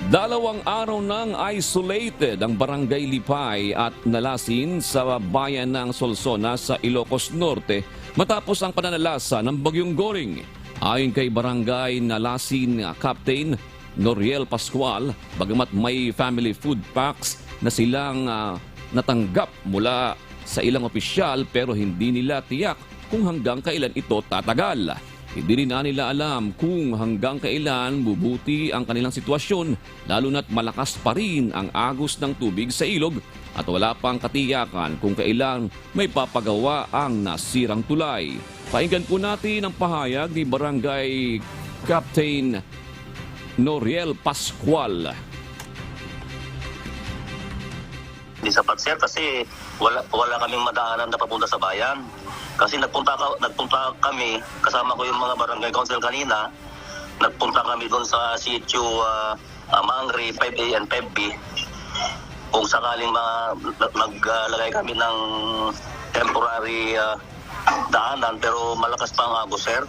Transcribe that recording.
Dalawang araw nang isolated ang Barangay Lipay at Nalasin sa bayan ng Solsona sa Ilocos Norte matapos ang pananalasa ng Bagyong Goring. Ayon kay Barangay Nalasin Captain Noriel Pascual, bagamat may family food packs na silang natanggap mula sa ilang opisyal pero hindi nila tiyak kung hanggang kailan ito tatagal. Hindi rin nila alam kung hanggang kailan bubuti ang kanilang sitwasyon, lalo na't malakas pa rin ang agos ng tubig sa ilog at wala pang katiyakan kung kailan may papagawa ang nasirang tulay. Pakinggan po natin ang pahayag ni Barangay Captain Noriel Pascual. Hindi sapat sir kasi wala kaming madaanan na papunta sa bayan. Kasi nagpunta kami, kasama ko yung mga barangay council kanina, nagpunta kami doon sa sitio Mangri 5A and 5B. Kung sakaling maglagay kami ng temporary daanan pero malakas pa ang agos sir.